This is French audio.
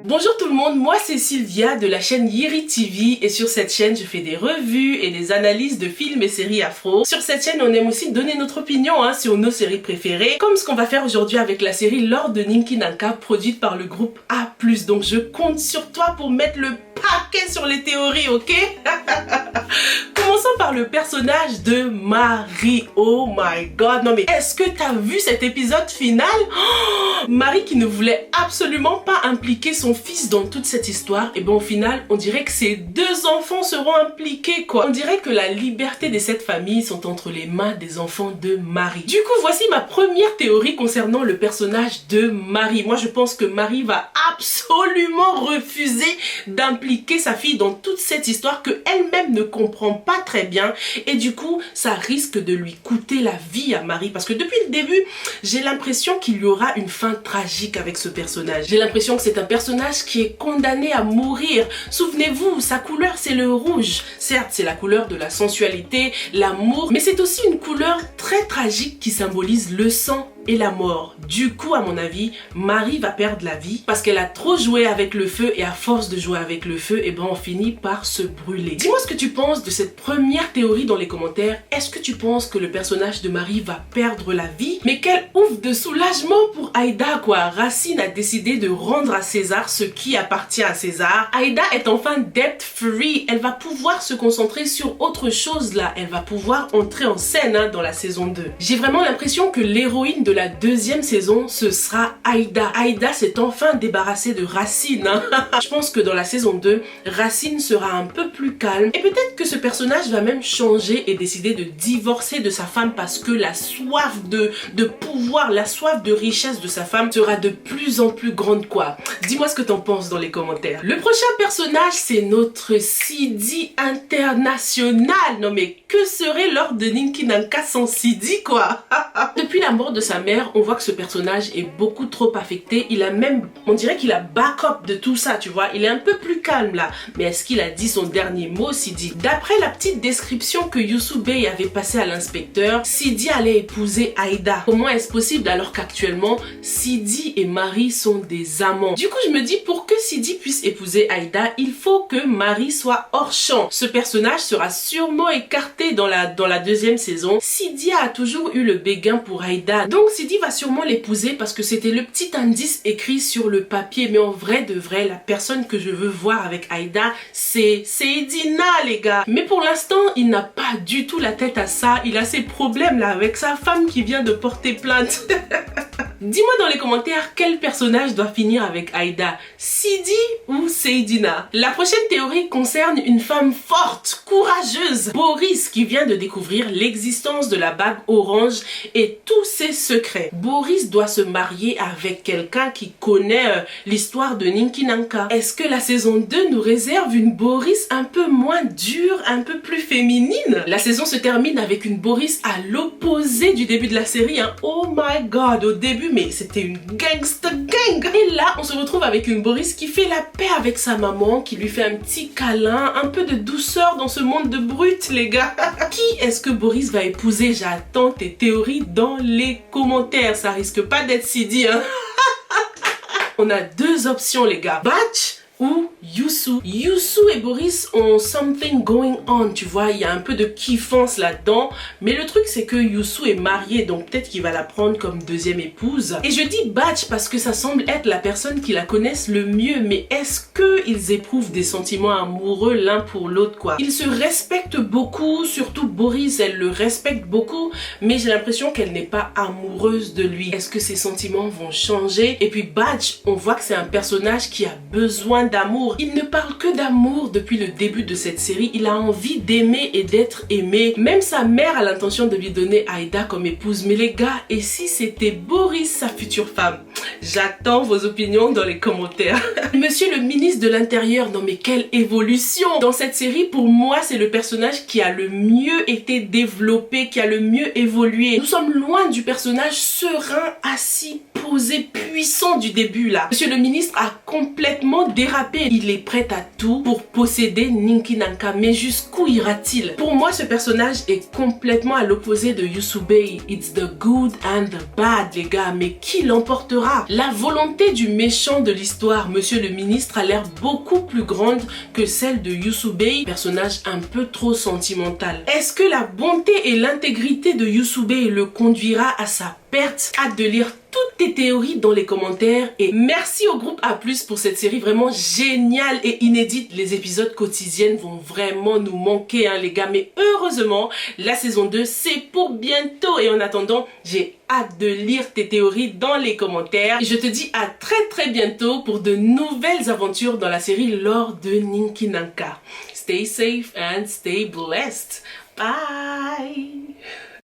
Bonjour tout le monde, moi c'est Sylvia de la chaîne Yiri TV et sur cette chaîne je fais des revues et des analyses de films et séries afro. Sur cette chaîne on aime aussi donner notre opinion sur nos séries préférées, comme ce qu'on va faire aujourd'hui avec la série Lord de Ninki Nanka produite par le groupe A+. Donc je compte sur toi pour mettre le paquet sur les théories, ok? Commençons par le personnage de Marie. Oh my god, non mais est-ce que t'as vu cet épisode final? Marie qui ne voulait absolument pas impliquer son fils dans toute cette histoire, et ben au final on dirait que ses deux enfants seront impliqués quoi. On dirait que la liberté de cette famille sont entre les mains des enfants de Marie. Du coup voici ma première théorie concernant le personnage de Marie. Moi je pense que Marie va absolument refuser d'impliquer sa fille dans toute cette histoire que elle-même ne comprend pas très bien, et du coup ça risque de lui coûter la vie à Marie, parce que depuis le début j'ai l'impression qu'il y aura une fin tragique avec ce personnage. J'ai l'impression que c'est un personnage qui est condamné à mourir. Souvenez-vous, sa couleur c'est le rouge. Certes c'est la couleur de la sensualité, l'amour, mais c'est aussi une couleur très tragique qui symbolise le sang et la mort. Du coup, à mon avis, Marie va perdre la vie parce qu'elle a trop joué avec le feu, et à force de jouer avec le feu, et ben on finit par se brûler. Dis-moi ce que tu penses de cette première théorie dans les commentaires. Est-ce que tu penses que le personnage de Marie va perdre la vie? Mais quel ouf de soulagement pour Aïda quoi. Racine a décidé de rendre à César ce qui appartient à César. Aïda est enfin debt free. Elle va pouvoir se concentrer sur autre chose là. Elle va pouvoir entrer en scène dans la saison 2. J'ai vraiment l'impression que l'héroïne de la deuxième saison, ce sera Aïda. Aïda s'est enfin débarrassée de Racine. Je pense que dans la saison 2, Racine sera un peu plus calme, et peut-être que ce personnage va même changer et décider de divorcer de sa femme parce que la soif de pouvoir, la soif de richesse de sa femme sera de plus en plus grande quoi. Dis-moi ce que t'en penses dans les commentaires. Le prochain personnage, c'est notre Sidi international. Non mais que serait Lord de Ninki Nanka sans Sidi quoi? Depuis la mort de sa mère, on voit que ce personnage est beaucoup trop affecté. Il a même, on dirait qu'il a back-up de tout ça, tu vois. Il est un peu plus calme là. Mais est-ce qu'il a dit son dernier mot, Sidi? D'après la petite description que Youssou Bey avait passée à l'inspecteur, Sidi allait épouser Aïda. Comment est-ce possible alors qu'actuellement, Sidi et Marie sont des amants? Du coup, je me dis, pour que Sidi puisse épouser Aïda, il faut que Marie soit hors champ. Ce personnage sera sûrement écarté dans la deuxième saison. Sidi a toujours eu le béguin pour Aïda. Donc Sidi va sûrement l'épouser parce que c'était le petit indice écrit sur le papier. Mais en vrai de vrai, la personne que je veux voir avec Aïda, c'est Edina les gars. Mais pour l'instant, il n'a pas du tout la tête à ça. Il a ses problèmes là avec sa femme qui vient de porter plainte. Dis-moi dans les commentaires quel personnage doit finir avec Aïda, Sidi ou Seydina. La prochaine théorie concerne une femme forte, courageuse, Boris, qui vient de découvrir l'existence de la bague orange et tous ses secrets. Boris doit se marier avec quelqu'un qui connaît l'histoire de Ninki Nanka. Est-ce que la saison 2 nous réserve une Boris un peu moins dure, un peu plus féminine? La saison se termine avec une Boris à l'opposé du début de la série. Oh my god, au début mais c'était une gangsta gang. Et là on se retrouve avec une Boris qui fait la paix avec sa maman, qui lui fait un petit câlin, un peu de douceur dans ce monde de brutes les gars. Qui est-ce que Boris va épouser? J'attends tes théories dans les commentaires. Ça risque pas d'être Sidi On a deux options les gars, Batch ou Youssou. Youssou et Boris ont something going on, tu vois, il y a un peu de kiffance là-dedans, mais le truc c'est que Youssou est marié, donc peut-être qu'il va la prendre comme deuxième épouse. Et je dis Batch parce que ça semble être la personne qui la connaisse le mieux, mais est-ce qu'ils éprouvent des sentiments amoureux l'un pour l'autre quoi? Ils se respectent beaucoup, surtout Boris, elle le respecte beaucoup, mais j'ai l'impression qu'elle n'est pas amoureuse de lui. Est-ce que ses sentiments vont changer? Et puis Batch, on voit que c'est un personnage qui a besoin d'amour. Il ne parle que d'amour depuis le début de cette série. Il a envie d'aimer et d'être aimé. Même sa mère a l'intention de lui donner Aïda comme épouse. Mais les gars, et si c'était Boris sa future femme? J'attends vos opinions dans les commentaires. Monsieur le ministre de l'Intérieur, non mais quelle évolution! Dans cette série, pour moi, c'est le personnage qui a le mieux été développé, qui a le mieux évolué. Nous sommes loin du personnage serein, assis, opposé puissant du début là. Monsieur le ministre a complètement dérapé. Il est prêt à tout pour posséder Ninki Nanka. Mais jusqu'où ira-t-il? Pour moi, ce personnage est complètement à l'opposé de Yusubei. It's the good and the bad, les gars. Mais qui l'emportera? La volonté du méchant de l'histoire, monsieur le ministre, a l'air beaucoup plus grande que celle de Yusubei, personnage un peu trop sentimental. Est-ce que la bonté et l'intégrité de Yusubei le conduira à sa perte? Hâte de lire toutes tes théories dans les commentaires et merci au groupe A+ pour cette série vraiment géniale et inédite. Les épisodes quotidiennes vont vraiment nous manquer les gars, mais heureusement la saison 2 c'est pour bientôt et en attendant j'ai hâte de lire tes théories dans les commentaires et je te dis à très bientôt pour de nouvelles aventures dans la série Lore de Ninki Nanka. Stay safe and stay blessed. Bye.